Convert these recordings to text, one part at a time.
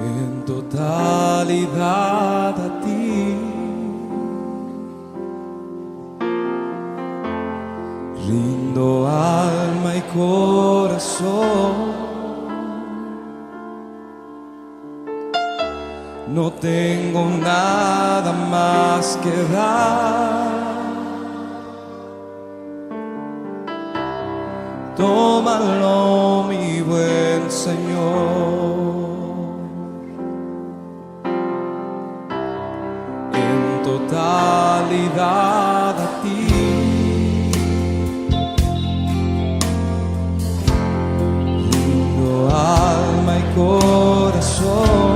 en totalidad a ti. Rindo alma y corazón, no tengo nada más que dar. Tómalo, mi buen Señor, en totalidad a ti. Rindo alma y corazón,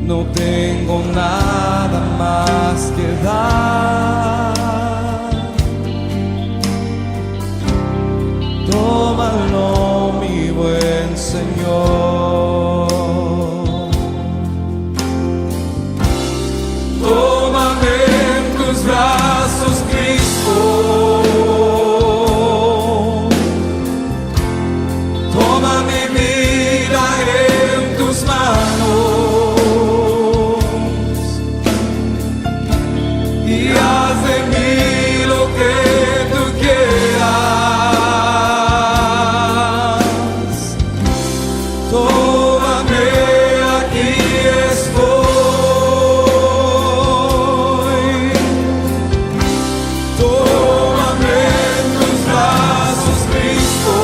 no tengo nada más que dar. Tómalo, mi buen Señor. Tómame en tus brazos, Cristo. Toma mi vida en tus manos y haz de mí lo que tú quieras. Tómame, aquí estoy. Tómame en tus brazos, Cristo.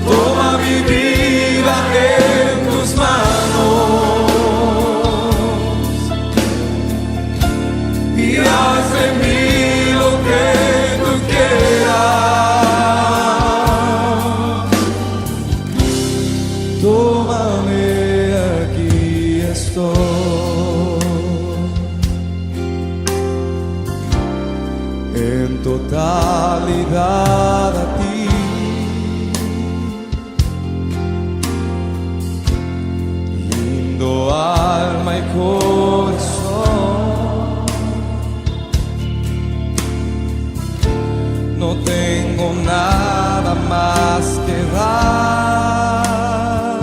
Toma mi vida en tus manos y haz de mí lo que tú quieras. Tómame, aquí estoy. En totalidad a ti. Rindo alma y corazón, no tengo nada más que dar.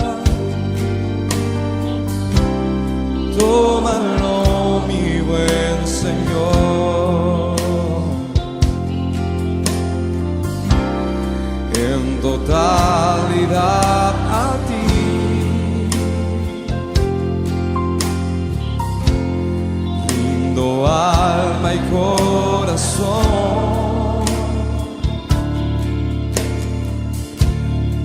Tómalo, mi buen Señor, en totalidad a ti. Rindo alma y corazón,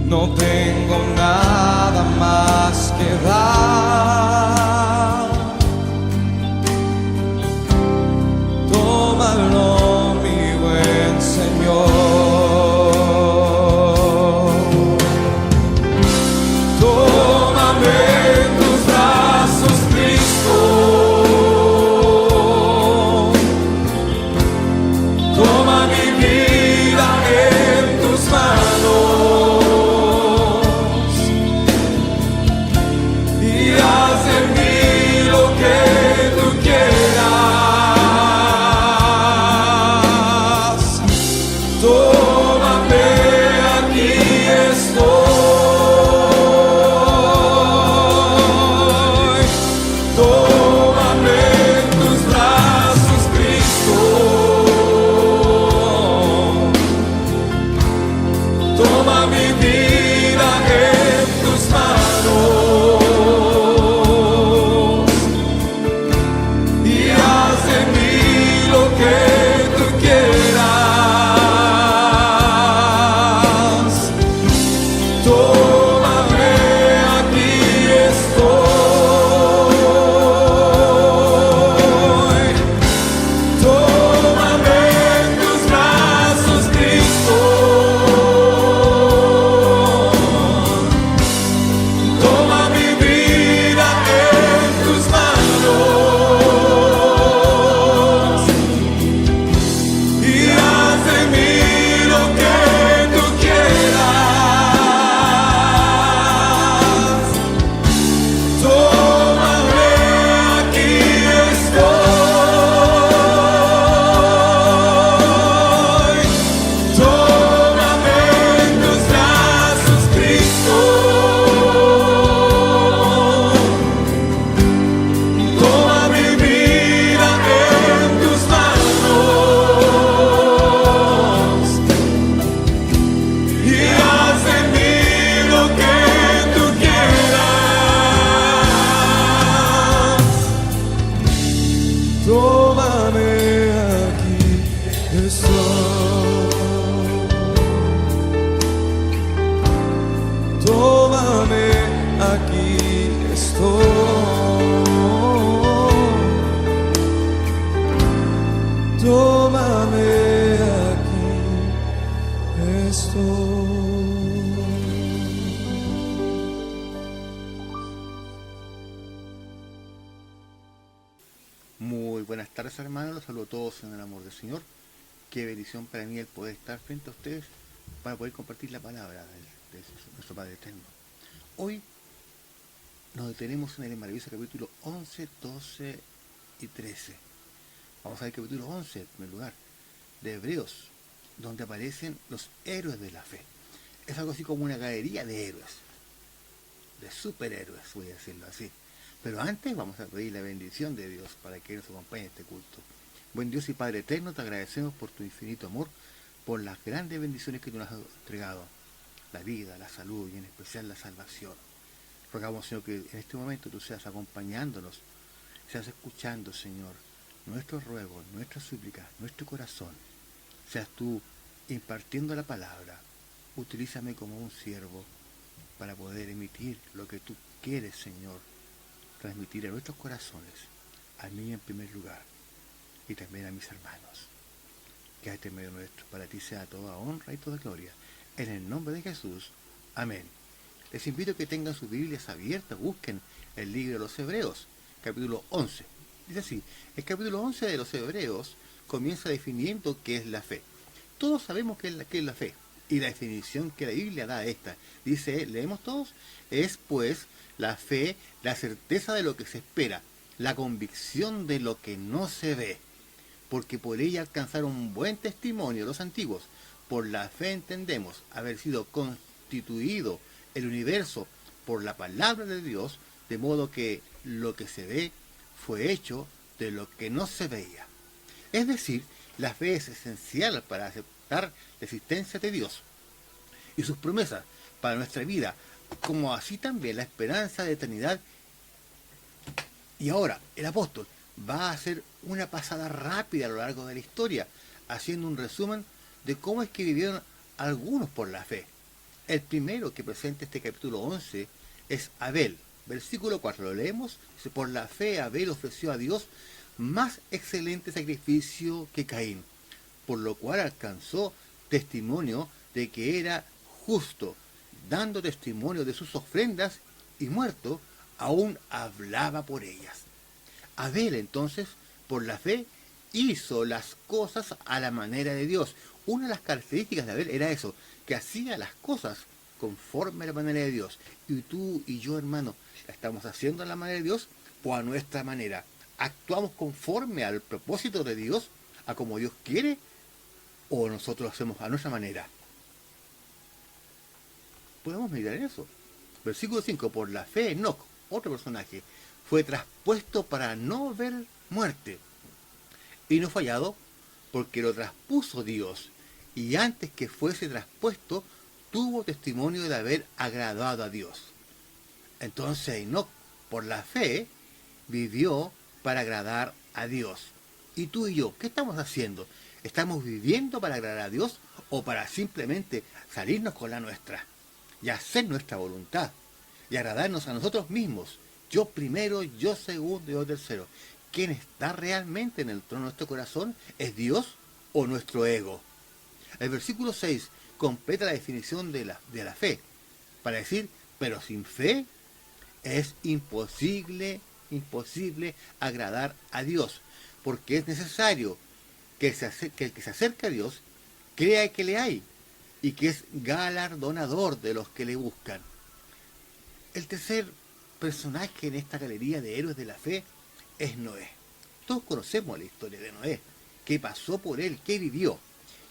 no tengo nada más que dar. Tómalo, mi buen Señor. Tómame en tus brazos, Cristo. Toma mi vida en tus manos y haz de mí lo que tú quieras. Tómame, aquí estoy. Tómame en tus brazos, Cristo. Toma mi vida en tus manos y haz de mí lo que tú quieras. Tómame, aquí estoy. Tómame en tus brazos, Cristo. Muy buenas tardes, hermanos, los saludo a todos en el amor del Señor. Qué bendición para mí el poder estar frente a ustedes para poder compartir la palabra de nuestro Padre Eterno. Hoy nos detenemos en el maravilloso capítulo 11, 12 y 13. Vamos a ver el capítulo 11, en primer lugar, de Hebreos, donde aparecen los héroes de la fe. Es algo así como una galería de héroes, de superhéroes, voy a decirlo así. Pero antes vamos a pedir la bendición de Dios para que nos acompañe en este culto. Buen Dios y Padre Eterno, te agradecemos por tu infinito amor, por las grandes bendiciones que tú nos has entregado, la vida, la salud y en especial la salvación. Rogamos, Señor, que en este momento tú seas acompañándonos, seas escuchando, Señor, nuestros ruegos, nuestras súplicas, nuestro corazón. Seas tú impartiendo la palabra. Utilízame como un siervo para poder emitir lo que tú quieres, Señor, transmitir a nuestros corazones, a mí en primer lugar, y también a mis hermanos. Quédate en medio nuestro, para ti sea toda honra y toda gloria. En el nombre de Jesús, amén. Les invito a que tengan sus Biblias abiertas, busquen el libro de los Hebreos, capítulo 11. Dice así, el capítulo 11 de los Hebreos comienza definiendo qué es la fe. Todos sabemos qué es la fe, y la definición que la Biblia da a esta, dice, leemos todos, es pues la fe, la certeza de lo que se espera, la convicción de lo que no se ve, porque por ella alcanzaron un buen testimonio los antiguos. Por la fe entendemos haber sido constituido el universo por la palabra de Dios, de modo que lo que se ve fue hecho de lo que no se veía. Es decir, la fe es esencial para aceptar la existencia de Dios y sus promesas para nuestra vida, como así también la esperanza de eternidad. Y ahora, el apóstol va a hacer una pasada rápida a lo largo de la historia, haciendo un resumen de cómo es que vivieron algunos por la fe. El primero que presenta este capítulo 11 es Abel. Versículo 4, lo leemos. Dice, por la fe Abel ofreció a Dios más excelente sacrificio que Caín, por lo cual alcanzó testimonio de que era justo, dando testimonio de sus ofrendas, y muerto, aún hablaba por ellas. Abel, entonces, por la fe, hizo las cosas a la manera de Dios. Una de las características de Abel era eso, que hacía las cosas conforme a la manera de Dios. Y tú y yo, hermano, ¿la estamos haciendo a la manera de Dios o a nuestra manera? ¿Actuamos conforme al propósito de Dios, a como Dios quiere, o nosotros lo hacemos a nuestra manera? Podemos mirar en eso. Versículo 5, por la fe Enoc, otro personaje, fue traspuesto para no ver muerte, y no fallado, porque lo traspuso Dios, y antes que fuese traspuesto, tuvo testimonio de haber agradado a Dios. Entonces Enoc, por la fe, vivió para agradar a Dios. Y tú y yo, ¿qué estamos haciendo? ¿Estamos viviendo para agradar a Dios o para simplemente salirnos con la nuestra y hacer nuestra voluntad y agradarnos a nosotros mismos? Yo primero, yo segundo y yo tercero. ¿Quién está realmente en el trono de nuestro corazón? ¿Es Dios o nuestro ego? El versículo 6 completa la definición de la fe para decir, pero sin fe es imposible agradar a Dios, porque es necesario que el que se acerca a Dios crea que le hay y que es galardonador de los que le buscan. El tercer personaje en esta galería de héroes de la fe es Noé. Todos conocemos la historia de Noé, qué pasó por él, qué vivió.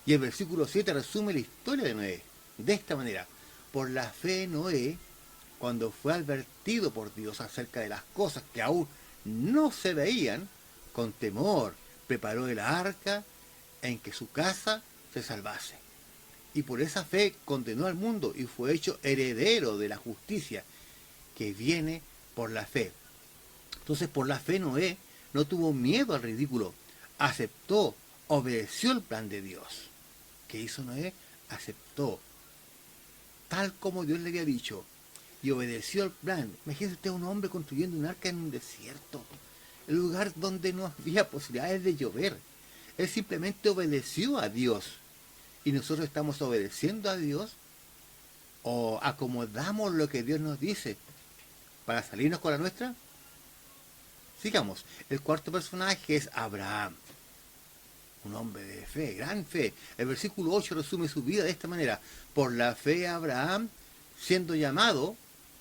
Y el versículo 7 resume la historia de Noé de esta manera. Por la fe Noé, cuando fue advertido por Dios acerca de las cosas que aún no se veían, con temor preparó el arca en que su casa se salvase. Y por esa fe condenó al mundo y fue hecho heredero de la justicia que viene por la fe. Entonces, por la fe Noé no tuvo miedo al ridículo, aceptó, obedeció el plan de Dios. ¿Qué hizo Noé? Aceptó, tal como Dios le había dicho, y obedeció el plan. Imagínese usted un hombre construyendo un arca en un desierto, el lugar donde no había posibilidades de llover. Él simplemente obedeció a Dios y nosotros estamos obedeciendo a Dios o acomodamos lo que Dios nos dice para salirnos con la nuestra. Sigamos. El cuarto personaje es Abraham, un hombre de fe, gran fe. El versículo 8 resume su vida de esta manera. Por la fe Abraham, siendo llamado,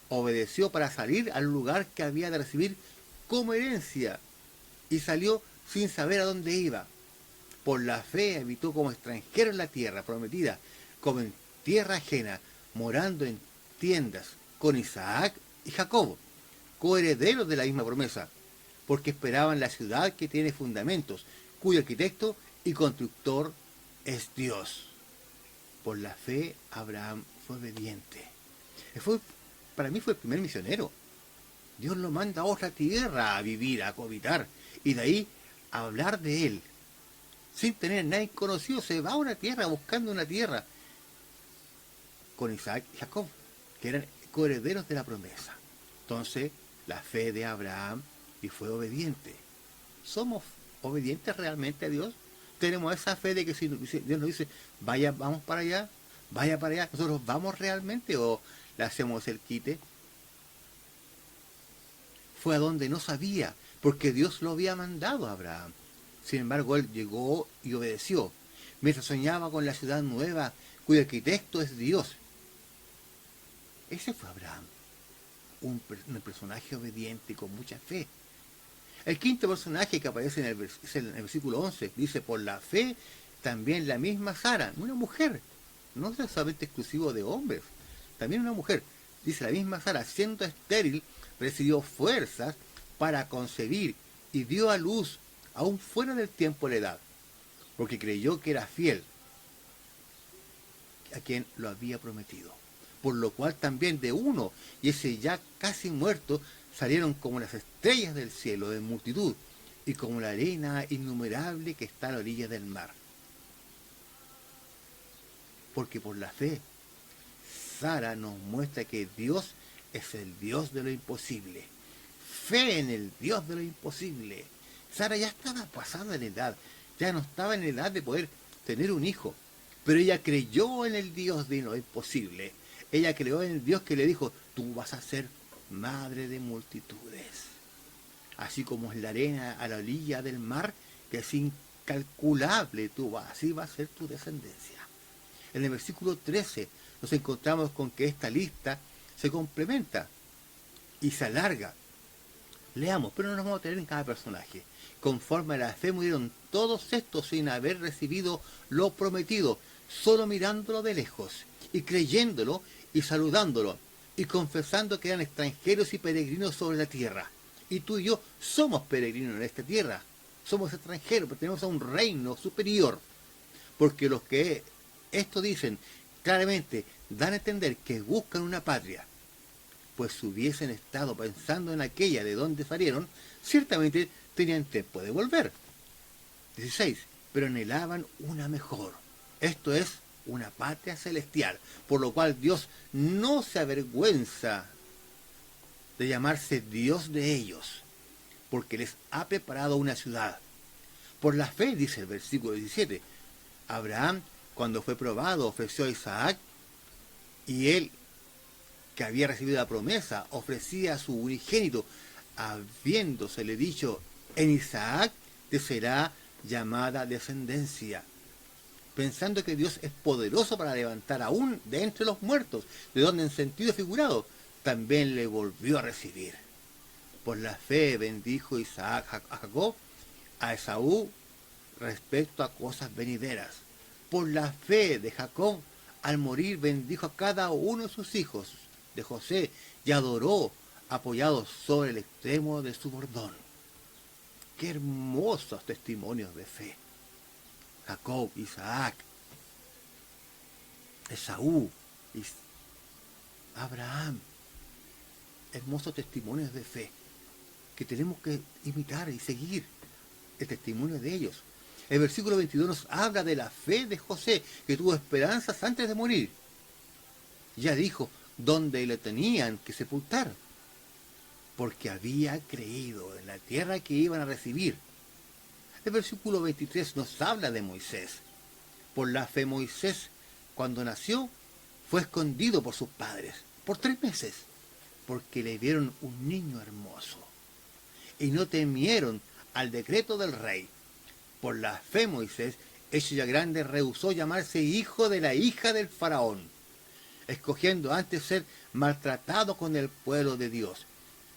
obedeció para salir al lugar que había de recibir como herencia y salió sin saber a dónde iba. Por la fe habitó como extranjero en la tierra prometida, como en tierra ajena, morando en tiendas con Isaac y Jacob, coherederos de la misma promesa, porque esperaban la ciudad que tiene fundamentos, cuyo arquitecto y constructor es Dios. Por la fe Abraham fue obediente. Para mí fue el primer misionero. Dios lo manda a otra tierra a vivir, a cohabitar, y de ahí a hablar de él. Sin tener nadie conocido, se va a una tierra, buscando una tierra, con Isaac y Jacob, que eran coherederos de la promesa. Entonces, la fe de Abraham, y fue obediente. ¿Somos obedientes realmente a Dios? ¿Tenemos esa fe de que si Dios nos dice, vaya, vamos para allá, vaya para allá, nosotros vamos realmente o le hacemos el quite? Fue a donde no sabía, porque Dios lo había mandado a Abraham. Sin embargo, él llegó y obedeció, mientras soñaba con la ciudad nueva, cuyo arquitecto es Dios. Ese fue Abraham, un personaje obediente y con mucha fe. El quinto personaje que aparece en el versículo 11, dice, por la fe, también la misma Sara, una mujer, no es solamente exclusivo de hombres, también una mujer, dice la misma Sara, siendo estéril, recibió fuerzas para concebir y dio a luz aún fuera del tiempo de la edad, porque creyó que era fiel a quien lo había prometido. Por lo cual también de uno, y ese ya casi muerto, salieron como las estrellas del cielo de multitud, y como la arena innumerable que está a la orilla del mar. Porque por la fe, Sara nos muestra que Dios es el Dios de lo imposible. Fe en el Dios de lo imposible. Sara ya estaba pasada en edad, ya no estaba en edad de poder tener un hijo, pero ella creyó en el Dios de lo imposible. Ella creyó en el Dios que le dijo, tú vas a ser madre de multitudes. Así como es la arena a la orilla del mar, que es incalculable, así va a ser tu descendencia. En el versículo 13 nos encontramos con que esta lista se complementa y se alarga. Leamos, pero no nos vamos a tener en cada personaje. Conforme a la fe murieron todos estos sin haber recibido lo prometido, solo mirándolo de lejos, y creyéndolo y saludándolo, y confesando que eran extranjeros y peregrinos sobre la tierra. Y tú y yo somos peregrinos en esta tierra, somos extranjeros, pertenecemos a un reino superior, porque los que esto dicen claramente dan a entender que buscan una patria, pues si hubiesen estado pensando en aquella de donde salieron, ciertamente tenían tiempo de volver. 16. Pero anhelaban una mejor, esto es, una patria celestial, por lo cual Dios no se avergüenza de llamarse Dios de ellos, porque les ha preparado una ciudad. Por la fe, dice el versículo 17, Abraham, cuando fue probado, ofreció a Isaac, y él, que había recibido la promesa, ofrecía a su unigénito, habiéndosele dicho, en Isaac te será llamada descendencia, pensando que Dios es poderoso para levantar aún de entre los muertos, de donde en sentido figurado también le volvió a recibir. Por la fe bendijo Isaac a Jacob, a Esaú respecto a cosas venideras. Por la fe de Jacob, al morir bendijo a cada uno de sus hijos de José y adoró apoyado sobre el extremo de su bordón. Qué hermosos testimonios de fe. Jacob, Isaac, Esaú, Abraham. Hermosos testimonios de fe que tenemos que imitar y seguir el testimonio de ellos. El versículo 22 nos habla de la fe de José, que tuvo esperanzas antes de morir. Ya dijo dónde le tenían que sepultar, porque había creído en la tierra que iban a recibir. El versículo 23 nos habla de Moisés. Por la fe Moisés, cuando nació, fue escondido por sus padres por 3 meses, porque le vieron un niño hermoso y no temieron al decreto del rey. Por la fe Moisés, hecho ya grande, rehusó llamarse hijo de la hija del faraón, escogiendo antes ser maltratado con el pueblo de Dios,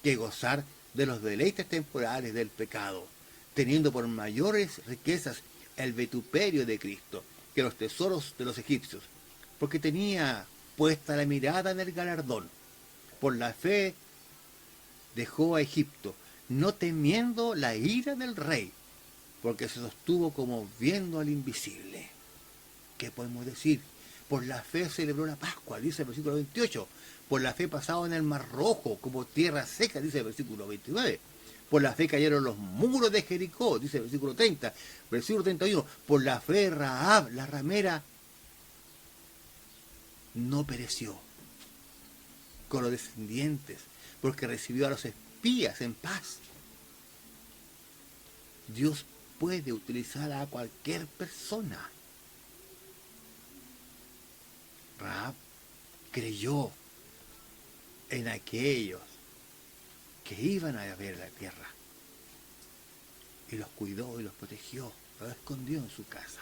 que gozar de los deleites temporales del pecado, teniendo por mayores riquezas el vituperio de Cristo que los tesoros de los egipcios, porque tenía puesta la mirada en el galardón. Por la fe dejó a Egipto, no temiendo la ira del rey, porque se sostuvo como viendo al invisible. ¿Qué podemos decir? Por la fe celebró la Pascua, dice el versículo 28. Por la fe pasaba en el Mar Rojo como tierra seca, dice el versículo 29. Por la fe cayeron los muros de Jericó, dice el versículo 30. Versículo 31. Por la fe Rahab, la ramera, no pereció con los descendientes, porque recibió a los espías en paz. Dios puede utilizar a cualquier persona. Rahab creyó en aquellos que iban a ver la tierra y los cuidó y los protegió, los escondió en su casa.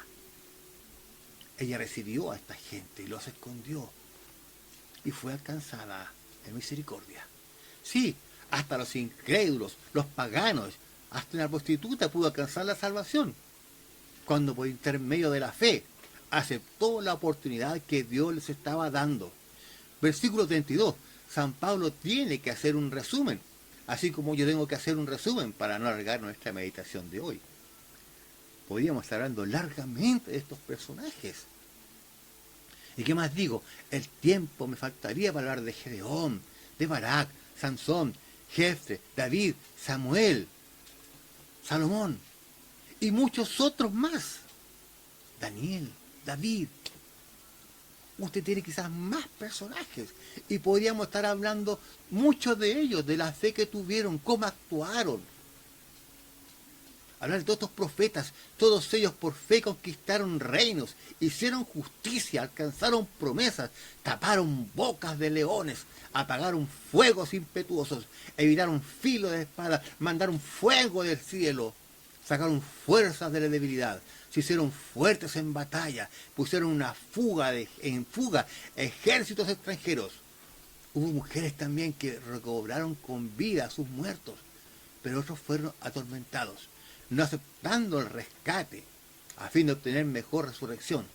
Ella recibió a esta gente y los escondió y fue alcanzada en misericordia. Sí, hasta los incrédulos, los paganos, hasta una prostituta pudo alcanzar la salvación, cuando por intermedio de la fe aceptó la oportunidad que Dios les estaba dando. Versículo 32. San Pablo tiene que hacer un resumen, así como yo tengo que hacer un resumen para no alargar nuestra meditación de hoy. Podríamos estar hablando largamente de estos personajes. ¿Y qué más digo? El tiempo me faltaría para hablar de Gedeón, de Barak, Sansón, Jefte, David, Samuel, Salomón y muchos otros más. Daniel, David. Usted tiene quizás más personajes y podríamos estar hablando muchos de ellos, de la fe que tuvieron, cómo actuaron. Hablar de todos estos profetas, todos ellos por fe conquistaron reinos, hicieron justicia, alcanzaron promesas, taparon bocas de leones, apagaron fuegos impetuosos, evitaron filo de espada, mandaron fuego del cielo, sacaron fuerzas de la debilidad, se hicieron fuertes en batalla, pusieron en fuga ejércitos extranjeros. Hubo mujeres también que recobraron con vida a sus muertos, pero otros fueron atormentados, no aceptando el rescate a fin de obtener mejor resurrección.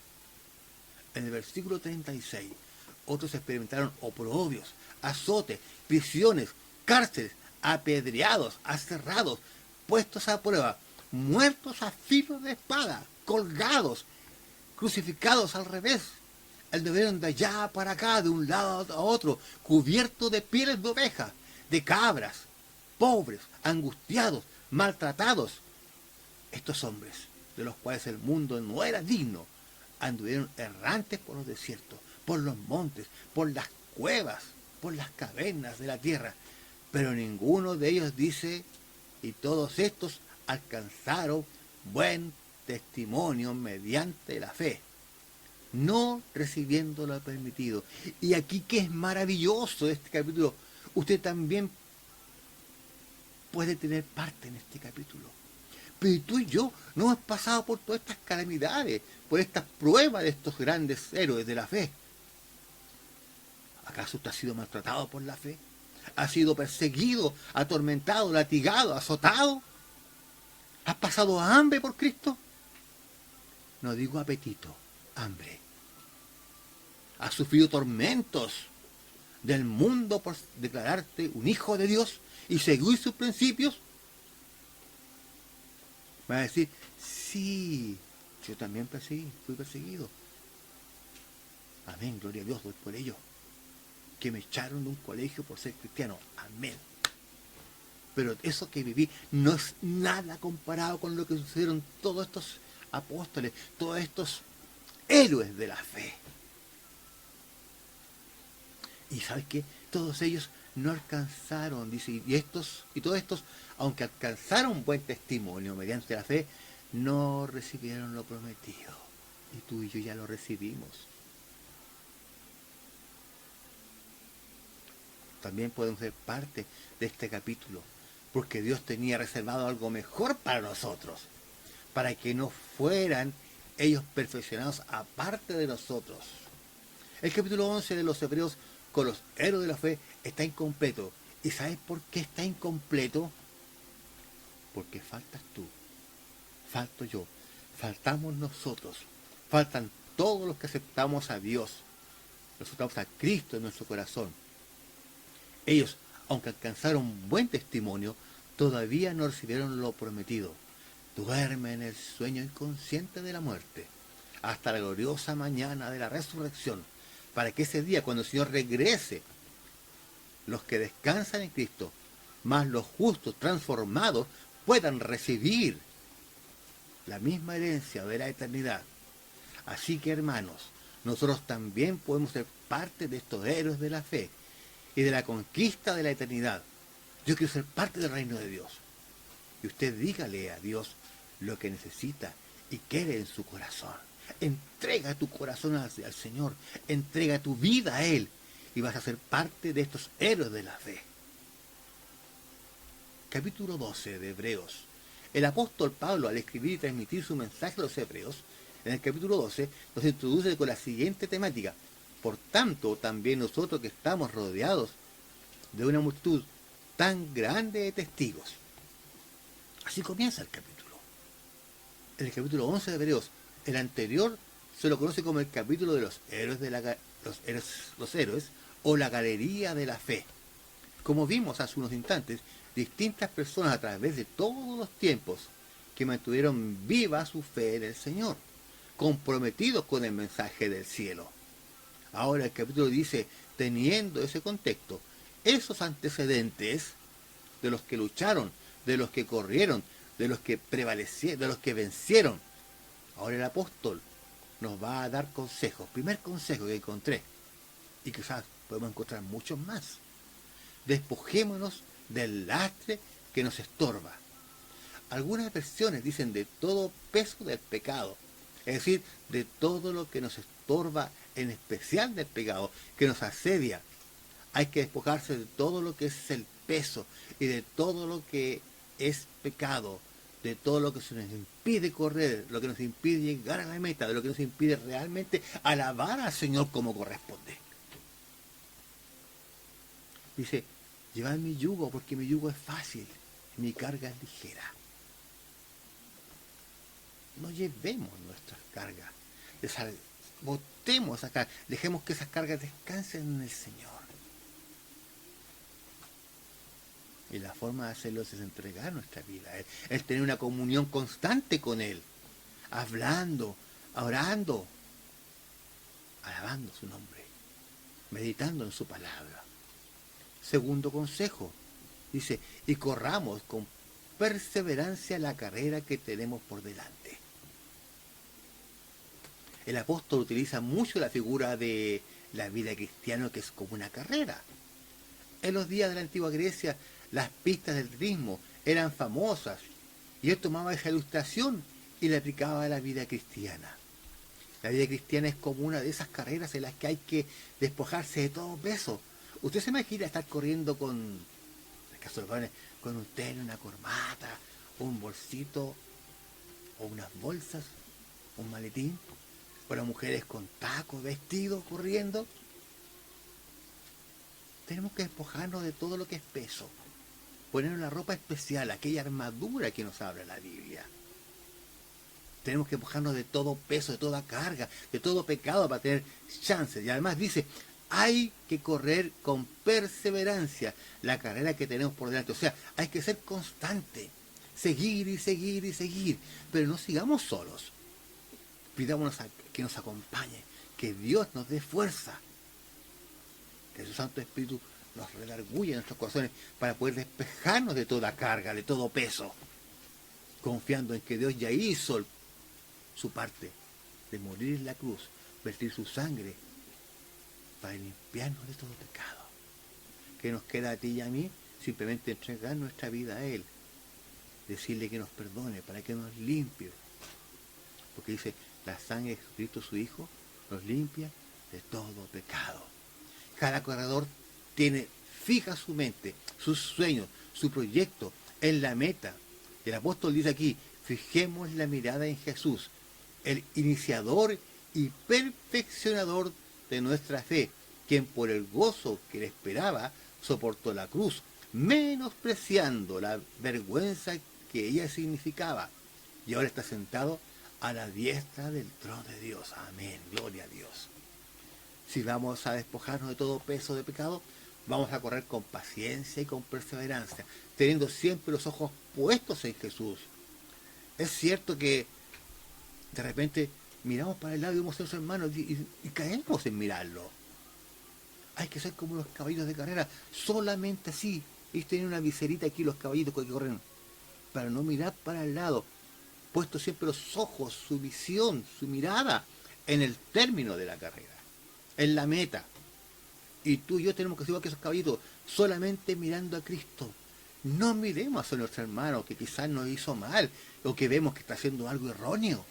En el versículo 36, otros experimentaron oprobios, azotes, prisiones, cárceles, apedreados, aserrados, puestos a prueba, muertos a filo de espada, colgados, crucificados al revés. Anduvieron de allá para acá, de un lado a otro, cubiertos de pieles de ovejas, de cabras, pobres, angustiados, maltratados. Estos hombres, de los cuales el mundo no era digno, anduvieron errantes por los desiertos, por los montes, por las cuevas, por las cavernas de la tierra, pero ninguno de ellos dice, y todos estos alcanzaron buen testimonio mediante la fe, no recibiendo lo permitido. Y aquí que es maravilloso de este capítulo, usted también puede tener parte en este capítulo. Pero tú y yo no hemos pasado por todas estas calamidades, por estas pruebas de estos grandes héroes de la fe. ¿Acaso usted ha sido maltratado por la fe? ¿Ha sido perseguido, atormentado, latigado, azotado? ¿Has pasado hambre por Cristo? No digo apetito, hambre. ¿Has sufrido tormentos del mundo por declararte un hijo de Dios y seguir sus principios? Va a decir, sí, yo también fui perseguido. Amén, gloria a Dios, doy por ello. Que me echaron de un colegio por ser cristiano. Amén. Pero eso que viví no es nada comparado con lo que sucedieron todos estos apóstoles, todos estos héroes de la fe. Y ¿sabes qué? Todos ellos no alcanzaron, dice, y todos estos, aunque alcanzaron buen testimonio mediante la fe, no recibieron lo prometido. Y tú y yo ya lo recibimos. También podemos ser parte de este capítulo, porque Dios tenía reservado algo mejor para nosotros, para que no fueran ellos perfeccionados aparte de nosotros. El capítulo 11 de los Hebreos con los héroes de la fe está incompleto. ¿Y sabes por qué está incompleto? Porque faltas tú, falto yo, faltamos nosotros, faltan todos los que aceptamos a Dios, aceptamos a Cristo en nuestro corazón. Ellos, aunque alcanzaron buen testimonio, todavía no recibieron lo prometido. Duermen en el sueño inconsciente de la muerte, hasta la gloriosa mañana de la resurrección, para que ese día, cuando el Señor regrese, los que descansan en Cristo, más los justos transformados, puedan recibir la misma herencia de la eternidad. Así que, hermanos, nosotros también podemos ser parte de estos héroes de la fe y de la conquista de la eternidad. Yo quiero ser parte del reino de Dios. Y usted dígale a Dios lo que necesita y quiere en su corazón. Entrega tu corazón al Señor, entrega tu vida a Él y vas a ser parte de estos héroes de la fe. Capítulo 12 de Hebreos. El apóstol Pablo, al escribir y transmitir su mensaje a los hebreos, en el capítulo 12 nos introduce con la siguiente temática: por tanto, también nosotros que estamos rodeados de una multitud tan grande de testigos. Así comienza el capítulo. En el capítulo 11 de Hebreos, el anterior se lo conoce como el capítulo de los héroes, los héroes o la galería de la fe. Como vimos hace unos instantes, distintas personas a través de todos los tiempos que mantuvieron viva su fe en el Señor, comprometidos con el mensaje del cielo. Ahora el capítulo dice, teniendo ese contexto, esos antecedentes de los que lucharon, de los que corrieron, de los que prevalecieron, de los que vencieron. Ahora el apóstol nos va a dar consejos. Primer consejo que encontré, y quizás podemos encontrar muchos más. Despojémonos del lastre que nos estorba. Algunas versiones dicen de todo peso del pecado, es decir, de todo lo que nos estorba, en especial del pecado, que nos asedia. Hay que despojarse de todo lo que es el peso y de todo lo que es pecado, de todo lo que se nos impide correr, lo que nos impide llegar a la meta, de lo que nos impide realmente alabar al Señor como corresponde. Dice, llevad mi yugo porque mi yugo es fácil, mi carga es ligera. No llevemos nuestras cargas, botemos acá, dejemos que esas cargas descansen en el Señor. Y la forma de hacerlo es entregar nuestra vida a Él, es tener una comunión constante con Él, hablando, orando, alabando su nombre, meditando en su palabra. Segundo consejo, dice, y corramos con perseverancia la carrera que tenemos por delante. El apóstol utiliza mucho la figura de la vida cristiana, que es como una carrera. En los días de la antigua Grecia, las pistas del ritmo eran famosas, y él tomaba esa ilustración y la aplicaba a la vida cristiana. La vida cristiana es como una de esas carreras en las que hay que despojarse de todo peso. Usted se imagina estar corriendo con, en el caso de los varones, con un tenis, una corbata, un bolsito, o unas bolsas, un maletín, o las mujeres con tacos, vestidos, corriendo. Tenemos que despojarnos de todo lo que es peso, ponernos la ropa especial, aquella armadura que nos habla la Biblia. Tenemos que despojarnos de todo peso, de toda carga, de todo pecado para tener chances. Y además dice, hay que correr con perseverancia la carrera que tenemos por delante. O sea, hay que ser constante, seguir y seguir y seguir, pero no sigamos solos. Pidámonos a que nos acompañe, que Dios nos dé fuerza, que su Santo Espíritu nos redarguya en nuestros corazones para poder despejarnos de toda carga, de todo peso, confiando en que Dios ya hizo su parte de morir en la cruz, vertir su sangre para limpiarnos de todo pecado. ¿Qué nos queda a ti y a mí? Simplemente entregar nuestra vida a Él, decirle que nos perdone, para que nos limpie, porque dice, La sangre de Jesucristo su Hijo nos limpia de todo pecado. Cada corredor tiene fija su mente, sus sueños, su proyecto en la meta. El apóstol dice aquí, fijemos la mirada en Jesús, el iniciador y perfeccionador de nuestra fe, quien por el gozo que le esperaba soportó la cruz, menospreciando la vergüenza que ella significaba, y ahora está sentado a la diestra del trono de Dios. Amén, gloria a Dios. Si vamos a despojarnos de todo peso de pecado, vamos a correr con paciencia y con perseverancia, teniendo siempre los ojos puestos en Jesús. Es cierto que de repente miramos para el lado y vemos a los hermanos y caemos en mirarlo. Hay que ser como los caballos de carrera, solamente así. Y tienen una viserita aquí los caballitos que corren, para no mirar para el lado, puesto siempre los ojos, su visión, su mirada en el término de la carrera, en la meta. Y tú y yo tenemos que ser igual que esos caballitos, solamente mirando a Cristo. No miremos a nuestro hermano que quizás nos hizo mal o que vemos que está haciendo algo erróneo.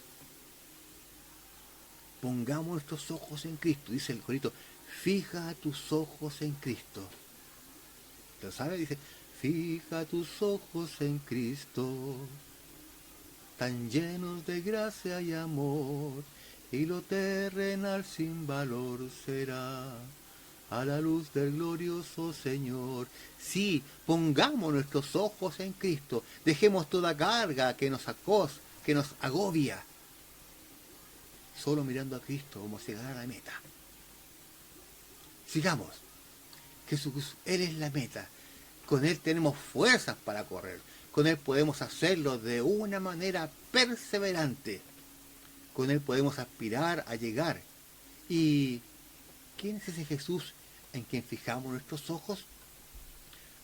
Pongamos nuestros ojos en Cristo, dice el corito, fija tus ojos en Cristo. ¿Lo sabe? Dice, fija tus ojos en Cristo, tan llenos de gracia y amor, y lo terrenal sin valor será a la luz del glorioso Señor. Sí, pongamos nuestros ojos en Cristo, dejemos toda carga que nos agobia, solo mirando a Cristo como llegar a la meta. Sigamos. Jesús, Él es la meta. Con Él tenemos fuerzas para correr. Con Él podemos hacerlo de una manera perseverante. Con Él podemos aspirar a llegar. ¿Y quién es ese Jesús en quien fijamos nuestros ojos?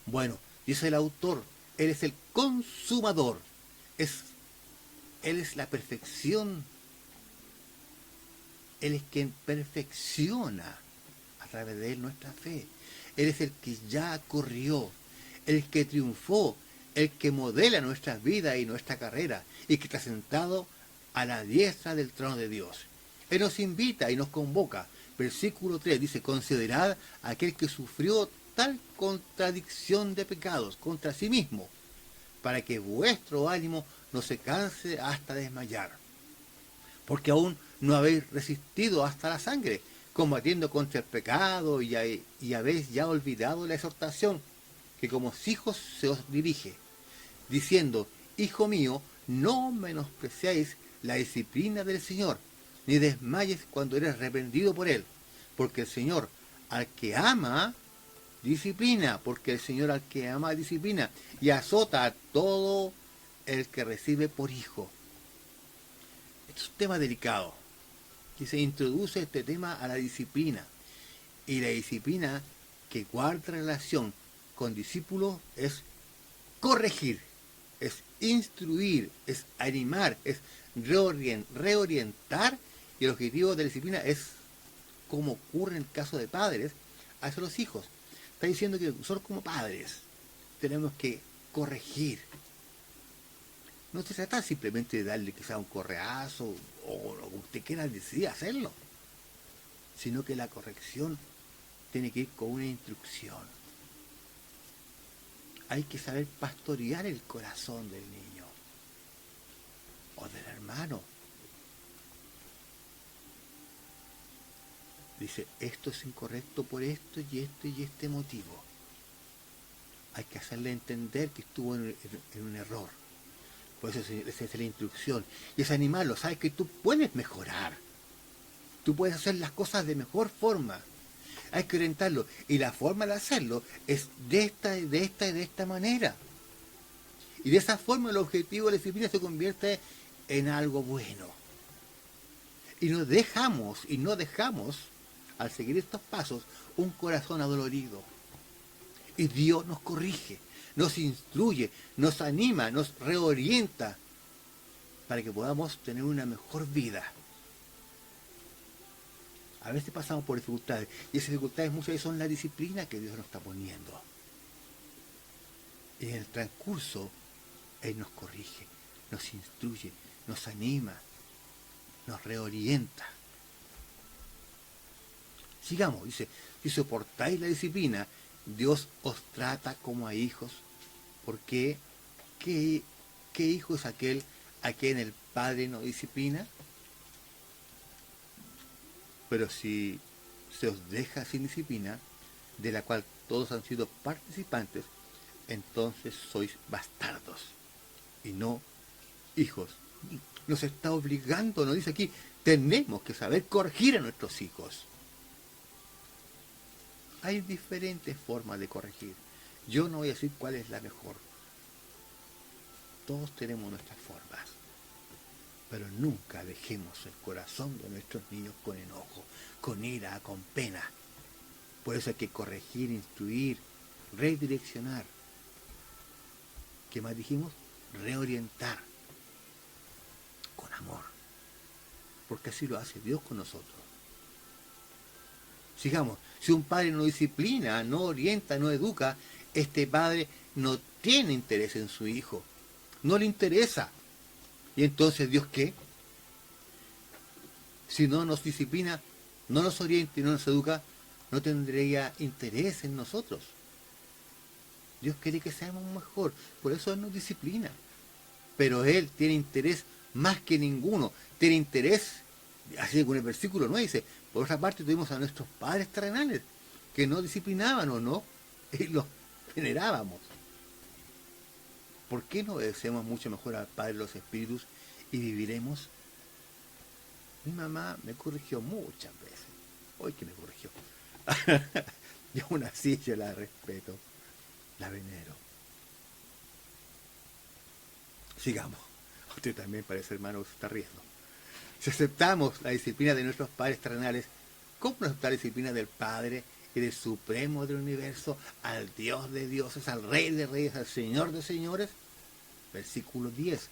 Bueno, dice el autor, Él es el consumador. Él es la perfección. Él es quien perfecciona a través de Él nuestra fe. Él es el que ya corrió, el que triunfó, el que modela nuestras vidas y nuestra carrera, y que está sentado a la diestra del trono de Dios. Él nos invita y nos convoca. Versículo 3 dice, considerad a aquel que sufrió tal contradicción de pecados contra sí mismo, para que vuestro ánimo no se canse hasta desmayar. Porque aún no habéis resistido hasta la sangre, combatiendo contra el pecado y habéis ya olvidado la exhortación que como hijos se os dirige, diciendo, hijo mío, no menospreciáis la disciplina del Señor, ni desmayes cuando eres reprendido por Él, porque el Señor al que ama, disciplina, porque el Señor al que ama, disciplina, y azota a todo el que recibe por hijo. Este es un tema delicado, que se introduce este tema a la disciplina. Y la disciplina que guarda relación con discípulos es corregir, es instruir, es animar, es reorientar. Y el objetivo de la disciplina es, como ocurre en el caso de padres, hacia los hijos. Está diciendo que nosotros como padres tenemos que corregir. No se trata simplemente de darle quizá un correazo o lo que usted quiera decidir hacerlo, sino que la corrección tiene que ir con una instrucción. Hay que saber pastorear el corazón del niño o del hermano. Dice, esto es incorrecto por esto y este motivo. Hay que hacerle entender que estuvo en un error. Por eso esa es la instrucción. Y es animarlo. Sabes que tú puedes mejorar. Tú puedes hacer las cosas de mejor forma. Hay que orientarlo. Y la forma de hacerlo es de esta manera. Y de esa forma el objetivo de la disciplina se convierte en algo bueno. Y no dejamos, al seguir estos pasos, un corazón adolorido. Y Dios nos corrige, nos instruye, nos anima, nos reorienta para que podamos tener una mejor vida. A veces pasamos por dificultades, y esas dificultades muchas veces son la disciplina que Dios nos está poniendo. Y en el transcurso, Él nos corrige, nos instruye, nos anima. nos reorienta. Sigamos, dice, si soportáis la disciplina, Dios os trata como a hijos, porque ¿qué hijo es aquel a quien el Padre no disciplina? Pero si se os deja sin disciplina, de la cual todos han sido participantes, entonces sois bastardos y no hijos. Nos está obligando, nos dice aquí, tenemos que saber corregir a nuestros hijos. Hay diferentes formas de corregir. Yo no voy a decir cuál es la mejor. Todos tenemos nuestras formas. Pero nunca dejemos el corazón de nuestros niños con enojo, con ira, con pena. Por eso hay que corregir, instruir, redireccionar. ¿Qué más dijimos? Reorientar. Con amor. Porque así lo hace Dios con nosotros. Sigamos, si un padre no disciplina, no orienta, no educa, este padre no tiene interés en su hijo. No le interesa. ¿Y entonces Dios qué? Si no nos disciplina, no nos orienta y no nos educa, no tendría interés en nosotros. Dios quiere que seamos mejor, por eso Él nos disciplina. Pero Él tiene interés más que ninguno. Tiene interés, así como en el versículo 9 dice, por otra parte tuvimos a nuestros padres terrenales, que no disciplinaban o no, y los venerábamos. ¿Por qué no obedecemos mucho mejor al Padre de los Espíritus y viviremos? Mi mamá me corrigió muchas veces. Hoy que me corrigió. Y aún así yo la respeto, la venero. Sigamos. Usted también parece, hermano, se está riendo. Si aceptamos la disciplina de nuestros padres terrenales, ¿cómo no aceptar la disciplina del Padre y del Supremo del Universo, al Dios de dioses, al Rey de reyes, al Señor de señores? Versículo 10.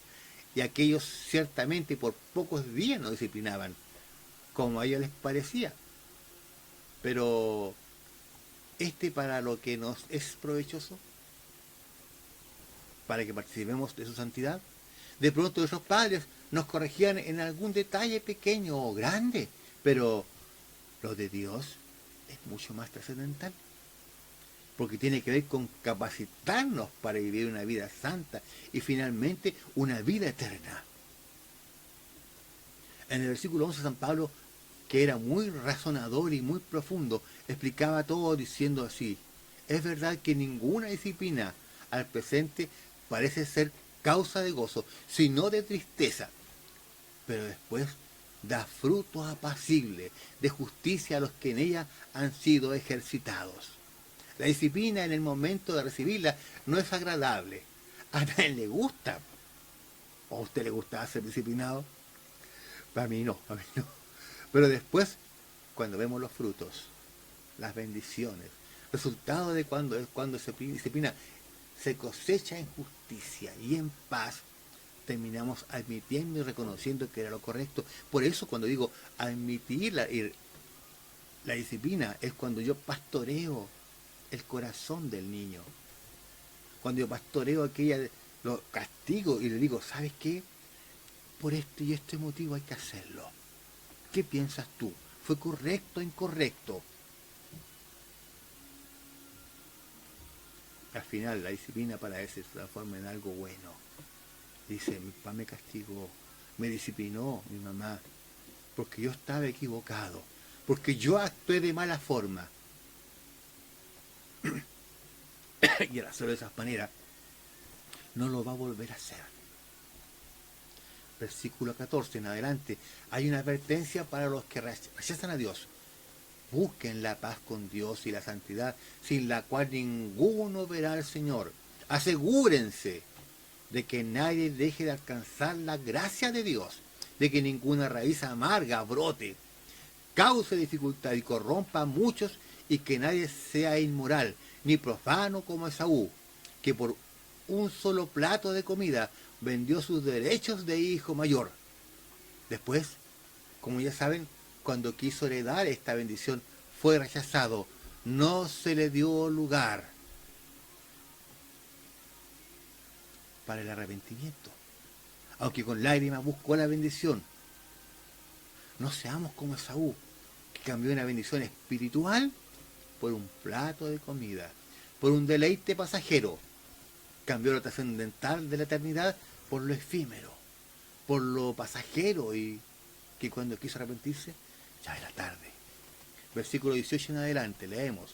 Y aquellos ciertamente por pocos días nos disciplinaban, como a ellos les parecía. Pero, para lo que nos es provechoso, para que participemos de su santidad. De pronto nuestros padres nos corregían en algún detalle pequeño o grande, pero lo de Dios es mucho más trascendental, porque tiene que ver con capacitarnos para vivir una vida santa y finalmente una vida eterna. En el versículo 11 San Pablo, que era muy razonador y muy profundo, explicaba todo diciendo así: es verdad que ninguna disciplina al presente parece ser causa de gozo, sino de tristeza, pero después da fruto apacible de justicia a los que en ella han sido ejercitados. La disciplina en el momento de recibirla no es agradable. A nadie le gusta. ¿O a usted le gusta ser disciplinado? A mí no. Pero después, cuando vemos los frutos, las bendiciones, resultado de cuando se disciplina, se cosecha en justicia y en paz, terminamos admitiendo y reconociendo que era lo correcto. Por eso cuando digo admitir la disciplina, es cuando yo pastoreo el corazón del niño. Cuando yo pastoreo lo castigo y le digo, ¿sabes qué? Por este y este motivo hay que hacerlo. ¿Qué piensas tú? ¿Fue correcto o incorrecto? Al final la disciplina para él se transforma en algo bueno. Dice, mi papá me castigó, me disciplinó mi mamá, porque yo estaba equivocado, porque yo actué de mala forma. Y al hacerlo de esa manera, no lo va a volver a hacer. Versículo 14 en adelante, hay una advertencia para los que rechazan a Dios. Busquen la paz con Dios y la santidad, sin la cual ninguno verá al Señor. Asegúrense de que nadie deje de alcanzar la gracia de Dios, de que ninguna raíz amarga brote, cause dificultad y corrompa a muchos, y que nadie sea inmoral, ni profano como Esaú, que por un solo plato de comida vendió sus derechos de hijo mayor. Después, como ya saben, cuando quiso heredar esta bendición, fue rechazado, no se le dio lugar para el arrepentimiento, aunque con lágrimas buscó la bendición. No seamos como Esaú, que cambió una bendición espiritual por un plato de comida, por un deleite pasajero. Cambió lo trascendental de la eternidad por lo efímero, por lo pasajero, y que cuando quiso arrepentirse, ya era tarde. Versículo 18 en adelante, leemos: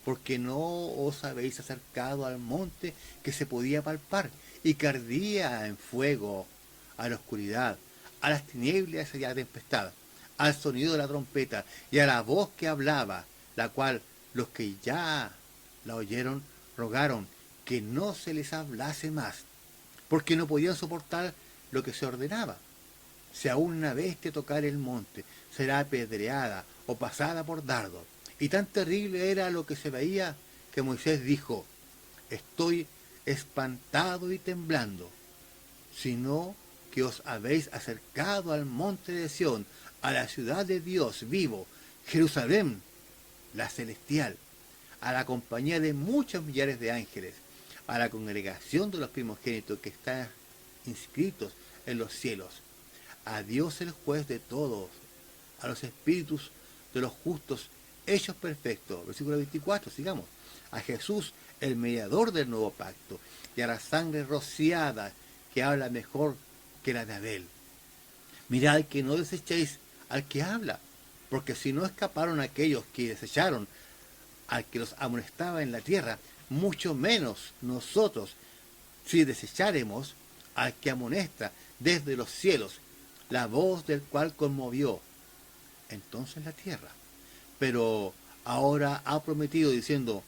porque no os habéis acercado al monte que se podía palpar y que ardía en fuego, a la oscuridad, a las tinieblas y a la tempestad, al sonido de la trompeta y a la voz que hablaba, la cual los que ya la oyeron rogaron que no se les hablase más, porque no podían soportar lo que se ordenaba. Si aún una bestia tocar el monte, será apedreada o pasada por dardo. Y tan terrible era lo que se veía que Moisés dijo: estoy espantado y temblando, sino que os habéis acercado al monte de Sión, a la ciudad de Dios vivo, Jerusalén, la celestial, a la compañía de muchos millares de ángeles, a la congregación de los primogénitos que están inscritos en los cielos, a Dios el juez de todos, a los espíritus de los justos hechos perfectos. Versículo 24, sigamos. A Jesús, el mediador del nuevo pacto, y a la sangre rociada, que habla mejor que la de Abel. Mirad que no desechéis al que habla, porque si no escaparon aquellos que desecharon al que los amonestaba en la tierra, mucho menos nosotros, si desecháremos al que amonesta desde los cielos, la voz del cual conmovió entonces la tierra. Pero ahora ha prometido diciendo: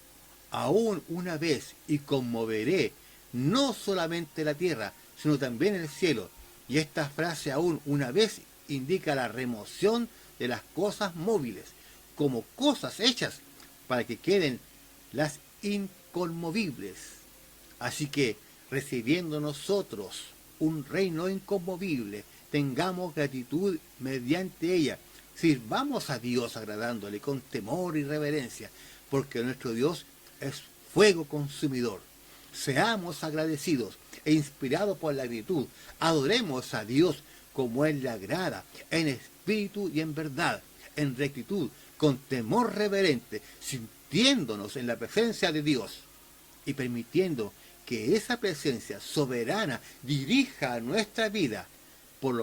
aún una vez, y conmoveré no solamente la tierra, sino también el cielo. Y esta frase, aún una vez, indica la remoción de las cosas móviles, como cosas hechas, para que queden las inconmovibles. Así que, recibiendo nosotros un reino inconmovible, tengamos gratitud mediante ella. Sirvamos a Dios agradándole con temor y reverencia, porque nuestro Dios es fuego consumidor. Seamos agradecidos e inspirados por la gratitud. Adoremos a Dios como Él le agrada, en espíritu y en verdad, en rectitud, con temor reverente, sintiéndonos en la presencia de Dios y permitiendo que esa presencia soberana dirija nuestra vida, por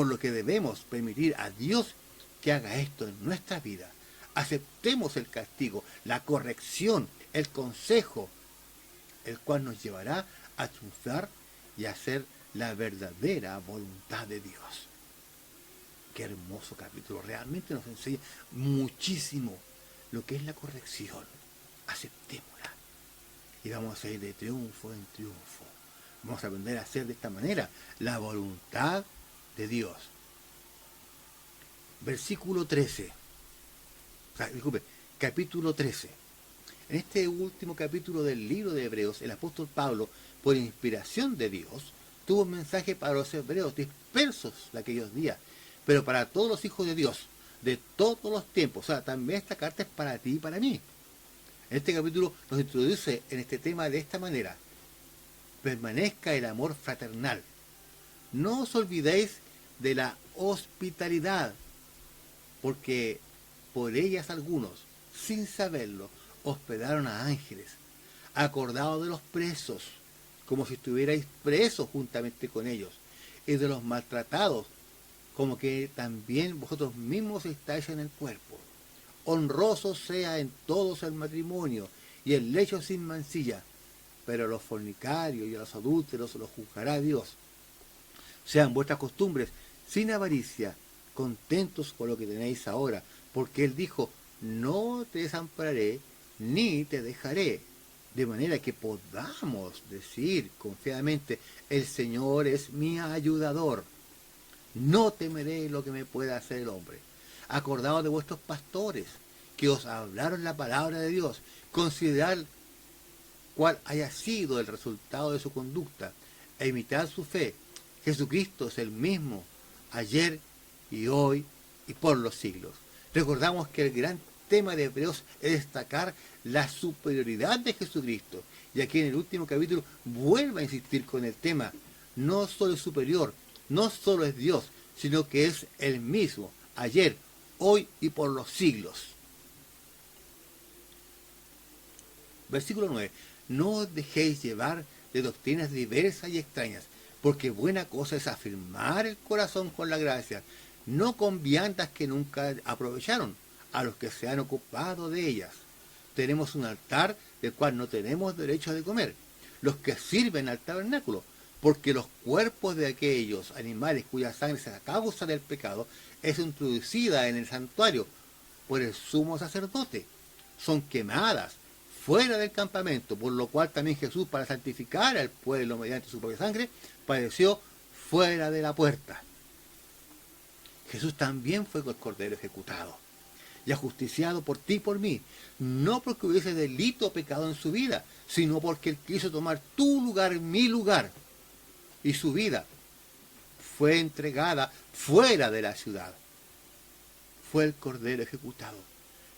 lo que debemos permitir a Dios que haga esto en nuestra vida. Aceptemos el castigo, la corrección, el consejo, el cual nos llevará a triunfar y a hacer la verdadera voluntad de Dios. Qué hermoso capítulo, realmente nos enseña muchísimo lo que es la corrección. Aceptémosla y vamos a ir de triunfo en triunfo. Vamos a aprender a hacer de esta manera la voluntad de Dios. Versículo 13. Capítulo 13. En este último capítulo del libro de Hebreos, el apóstol Pablo, por inspiración de Dios, tuvo un mensaje para los hebreos dispersos de aquellos días, pero para todos los hijos de Dios, de todos los tiempos. O sea, también esta carta es para ti y para mí. En este capítulo nos introduce en este tema de esta manera: permanezca el amor fraternal. No os olvidéis de la hospitalidad, porque por ellas algunos, sin saberlo, hospedaron a ángeles. Acordaos de los presos, como si estuvierais presos juntamente con ellos, y de los maltratados, como que también vosotros mismos estáis en el cuerpo. Honroso sea en todos el matrimonio, y el lecho sin mancilla, pero a los fornicarios y a los adúlteros los juzgará Dios. Sean vuestras costumbres sin avaricia, contentos con lo que tenéis ahora, porque Él dijo: no te desampararé ni te dejaré. De manera que podamos decir confiadamente: el Señor es mi ayudador. No temeré lo que me pueda hacer el hombre. Acordaos de vuestros pastores, que os hablaron la palabra de Dios. Considerad cuál haya sido el resultado de su conducta, e imitad su fe. Jesucristo es el mismo, ayer y hoy y por los siglos. Recordamos que el gran tema de Hebreos es destacar la superioridad de Jesucristo. Y aquí en el último capítulo vuelve a insistir con el tema: no solo es superior, no solo es Dios, sino que es el mismo, ayer, hoy y por los siglos. Versículo 9. No os dejéis llevar de doctrinas diversas y extrañas, porque buena cosa es afirmar el corazón con la gracia, no con viandas que nunca aprovecharon a los que se han ocupado de ellas. Tenemos un altar del cual no tenemos derecho de comer, los que sirven al tabernáculo, porque los cuerpos de aquellos animales cuya sangre es a causa del pecado es introducida en el santuario por el sumo sacerdote, son quemadas fuera del campamento, por lo cual también Jesús, para santificar al pueblo mediante su propia sangre, padeció fuera de la puerta. Jesús también fue el cordero ejecutado y ajusticiado por ti y por mí, no porque hubiese delito o pecado en su vida, sino porque Él quiso tomar tu lugar, mi lugar, y su vida fue entregada fuera de la ciudad. Fue el cordero ejecutado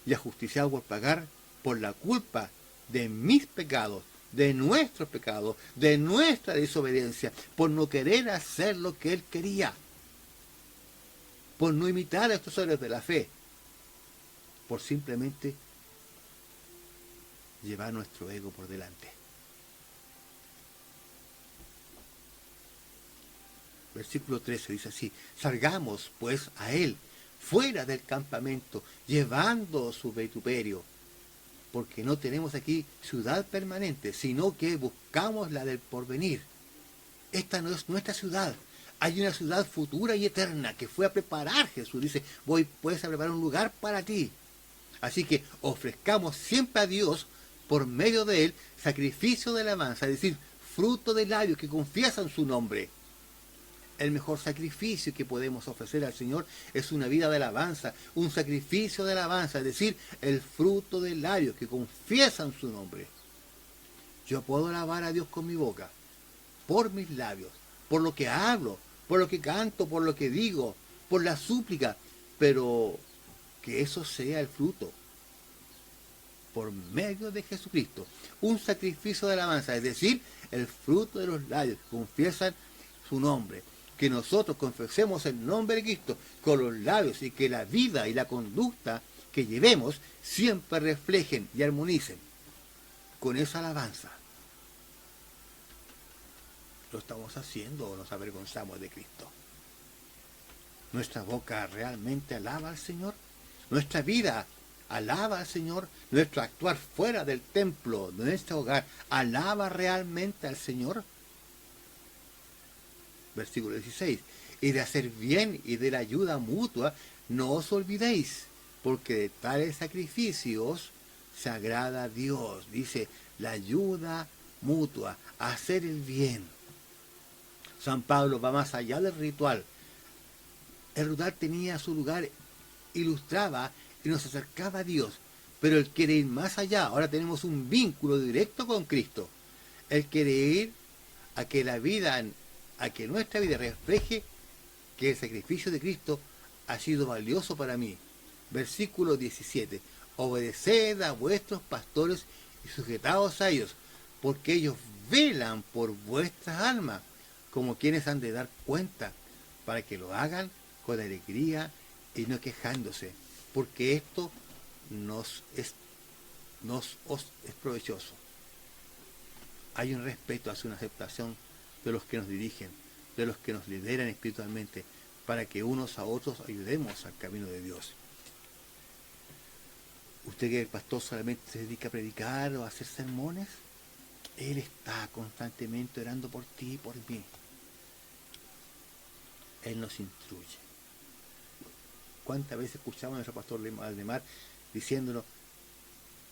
y ajusticiado por pagar por la culpa de mis pecados, de nuestros pecados, de nuestra desobediencia, por no querer hacer lo que Él quería, por no imitar a estos héroes de la fe, por simplemente llevar nuestro ego por delante. Versículo 13 dice así: salgamos pues a Él, fuera del campamento, llevando su vituperio, porque no tenemos aquí ciudad permanente, sino que buscamos la del porvenir. Esta no es nuestra ciudad. Hay una ciudad futura y eterna que fue a preparar Jesús. Dice, voy pues a preparar un lugar para ti. Así que ofrezcamos siempre a Dios, por medio de Él, sacrificio de alabanza, es decir, fruto de labios que confiesan su nombre. El mejor sacrificio que podemos ofrecer al Señor es una vida de alabanza, un sacrificio de alabanza, es decir, el fruto de labios que confiesan su nombre. Yo puedo alabar a Dios con mi boca, por mis labios, por lo que hablo, por lo que canto, por lo que digo, por la súplica, pero que eso sea el fruto por medio de Jesucristo, un sacrificio de alabanza, es decir, el fruto de los labios que confiesan su nombre. Que nosotros confesemos el nombre de Cristo con los labios y que la vida y la conducta que llevemos siempre reflejen y armonicen con esa alabanza. ¿Lo estamos haciendo o nos avergonzamos de Cristo? ¿Nuestra boca realmente alaba al Señor? ¿Nuestra vida alaba al Señor? ¿Nuestro actuar fuera del templo, de nuestro hogar, alaba realmente al Señor? Versículo 16, y de hacer bien y de la ayuda mutua, no os olvidéis, porque de tales sacrificios se agrada a Dios. Dice, la ayuda mutua, hacer el bien. San Pablo va más allá del ritual. El ritual tenía su lugar, ilustraba y nos acercaba a Dios, pero Él quiere ir más allá. Ahora tenemos un vínculo directo con Cristo. Él quiere ir a que la vida, a que nuestra vida refleje que el sacrificio de Cristo ha sido valioso para mí. Versículo 17. Obedeced a vuestros pastores y sujetaos a ellos, porque ellos velan por vuestras almas, como quienes han de dar cuenta, para que lo hagan con alegría y no quejándose, porque esto os es provechoso. Hay un respeto hacia una aceptación de los que nos dirigen, de los que nos lideran espiritualmente, para que unos a otros ayudemos al camino de Dios. ¿Usted que el pastor solamente se dedica a predicar o a hacer sermones? Él está constantemente orando por ti y por mí. Él nos instruye. ¿Cuántas veces escuchamos a nuestro pastor Aldemar diciéndonos,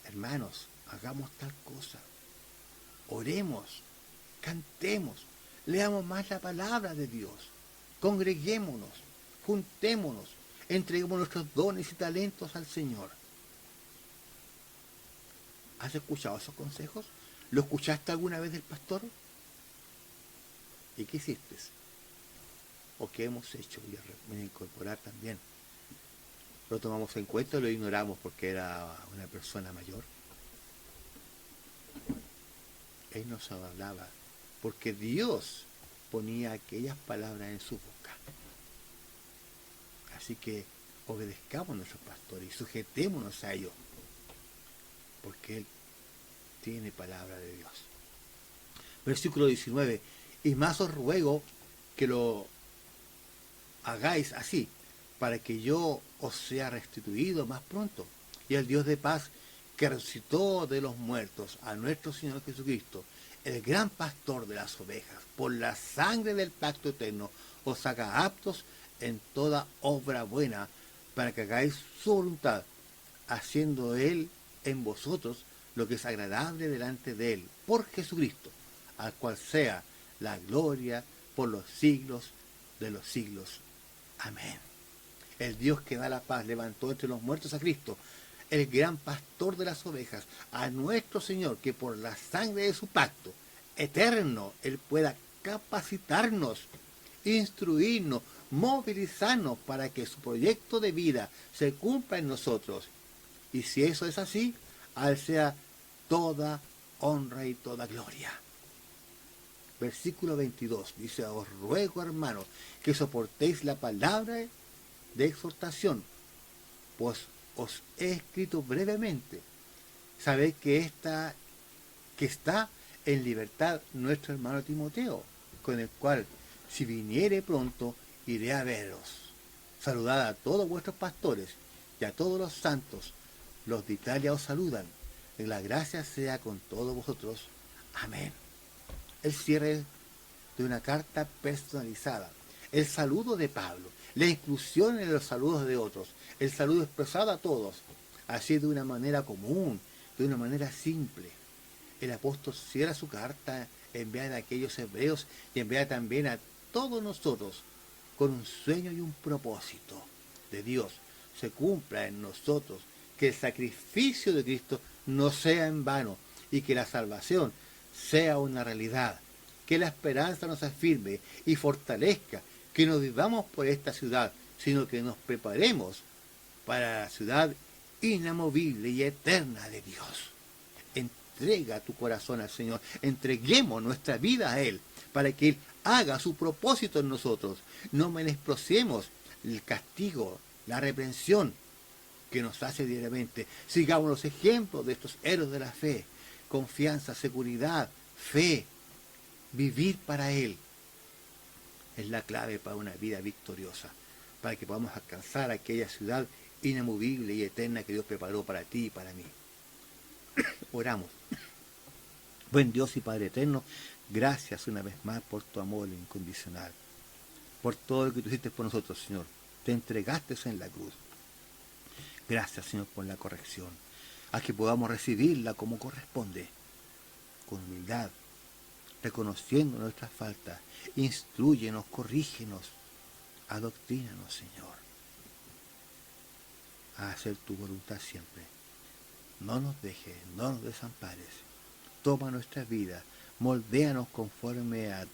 hermanos, hagamos tal cosa, oremos, cantemos, leamos más la palabra de Dios, congreguémonos, juntémonos, entreguemos nuestros dones y talentos al Señor? ¿Has escuchado esos consejos? ¿Lo escuchaste alguna vez del pastor? ¿Y qué hiciste? ¿O qué hemos hecho? Voy a incorporar también. Lo tomamos en cuenta o lo ignoramos porque era una persona mayor. Él nos hablaba porque Dios ponía aquellas palabras en su boca. Así que obedezcamos a nuestros pastores y sujetémonos a ellos, porque Él tiene palabra de Dios. Versículo 19. Y más os ruego que lo hagáis así, para que yo os sea restituido más pronto. Y el Dios de paz, que resucitó de los muertos a nuestro Señor Jesucristo, el gran pastor de las ovejas, por la sangre del pacto eterno, os haga aptos en toda obra buena, para que hagáis su voluntad, haciendo Él en vosotros lo que es agradable delante de Él, por Jesucristo, al cual sea la gloria por los siglos de los siglos. Amén. El Dios que da la paz levantó entre los muertos a Cristo, el gran pastor de las ovejas, a nuestro Señor, que por la sangre de su pacto eterno Él pueda capacitarnos, instruirnos, movilizarnos para que su proyecto de vida se cumpla en nosotros. Y si eso es así, a Él sea toda honra y toda gloria. Versículo 22 dice: os ruego, hermanos, que soportéis la palabra de exhortación, pues os he escrito brevemente. Sabéis que está en libertad nuestro hermano Timoteo, con el cual, si viniere pronto, iré a veros. Saludad a todos vuestros pastores y a todos los santos. Los de Italia os saludan. Que la gracia sea con todos vosotros. Amén. El cierre de una carta personalizada. El saludo de Pablo. La inclusión en los saludos de otros. El saludo expresado a todos. Así de una manera común, de una manera simple. El apóstol cierra su carta enviada a aquellos hebreos y envía también a todos nosotros con un sueño y un propósito de Dios se cumpla en nosotros, que el sacrificio de Cristo no sea en vano y que la salvación sea una realidad, que la esperanza nos afirme y fortalezca, que no vivamos por esta ciudad, sino que nos preparemos para la ciudad inamovible y eterna de Dios. Entrega tu corazón al Señor, entreguemos nuestra vida a Él, para que Él haga su propósito en nosotros. No menospreciemos el castigo, la reprensión que nos hace diariamente. Sigamos los ejemplos de estos héroes de la fe. Confianza, seguridad, fe, vivir para Él. Es la clave para una vida victoriosa, para que podamos alcanzar aquella ciudad inamovible y eterna que Dios preparó para ti y para mí. Oramos. Buen Dios y Padre eterno, gracias una vez más por tu amor incondicional, por todo lo que tú hiciste por nosotros, Señor. Te entregaste en la cruz. Gracias, Señor, por la corrección, a que podamos recibirla como corresponde, con humildad, reconociendo nuestras faltas. Instrúyenos, corrígenos, adoctrínanos, Señor, a hacer tu voluntad siempre. No nos dejes, no nos desampares. Toma nuestra vida, moldéanos conforme a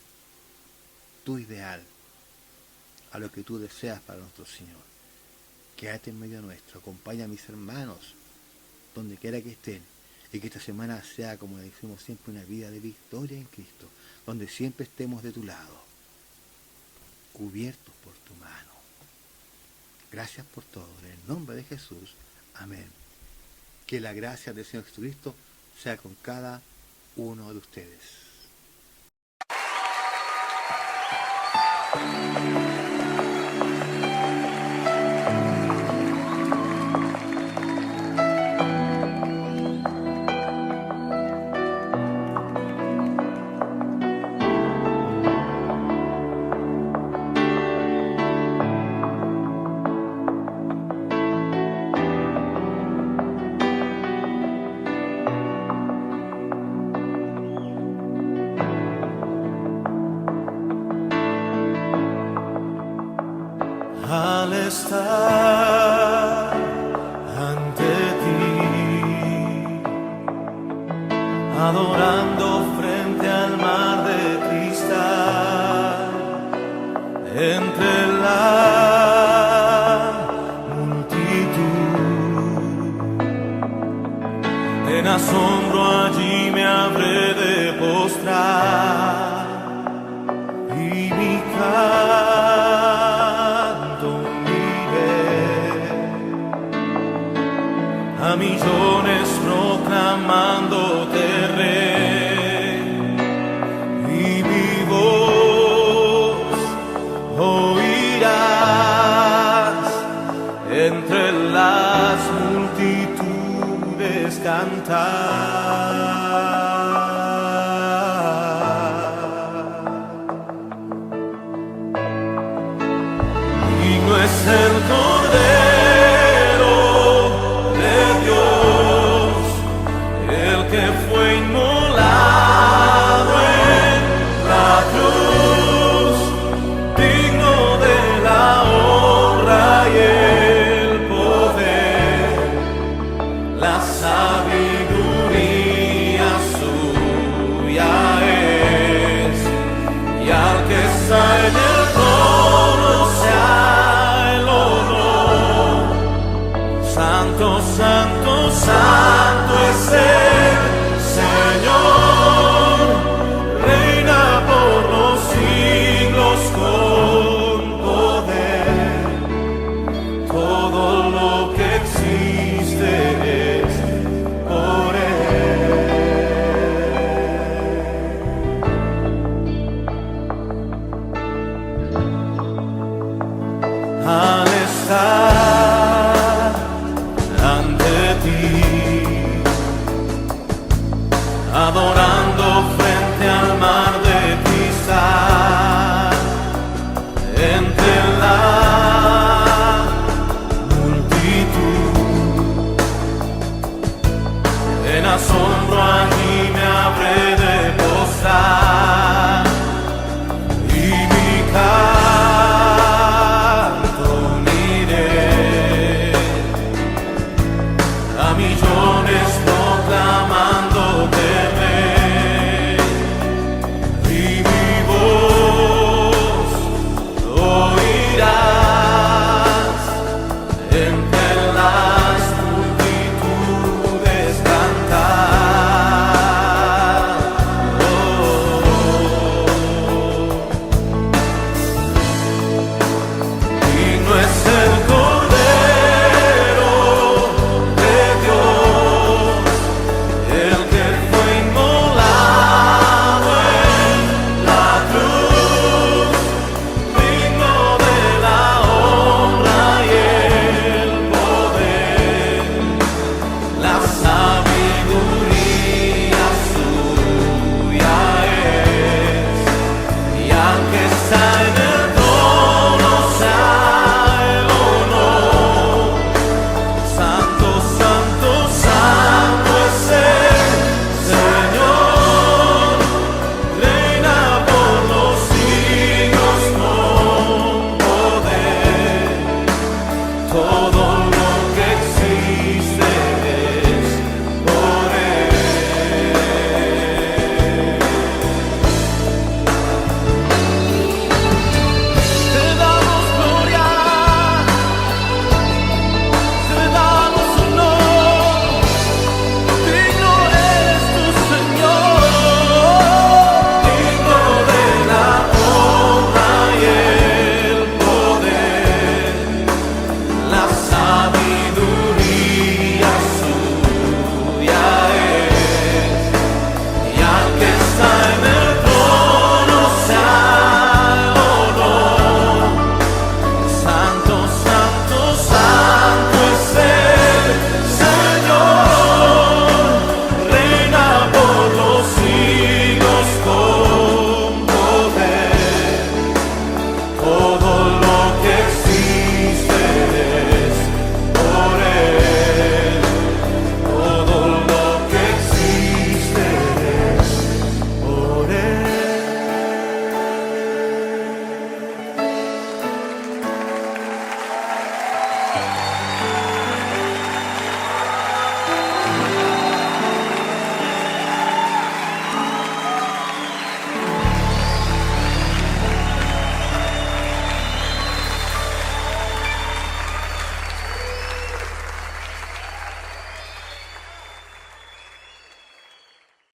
tu ideal, a lo que tú deseas para nuestro Señor. Quédate en medio nuestro, acompaña a mis hermanos, donde quiera que estén, y que esta semana sea, como decimos siempre, una vida de victoria en Cristo, donde siempre estemos de tu lado, cubiertos por tu mano. Gracias por todo, en el nombre de Jesús. Amén. Que la gracia del Señor Jesucristo sea con cada uno de ustedes. Al estar ante ti, adorando frente al mar de cristal, entre la multitud, en asombro allí me habré de postrar y mi canto uniré a millones proclamándote Rey, y mi voz oirás entre las multitudes cantar. Digno es el Cordero de Dios, el que fue inmolado en la cruz, digno de la honra y el poder, la sabiduría suya es, y al que está en el trono sea el honor. Santo, santo, santo es Él.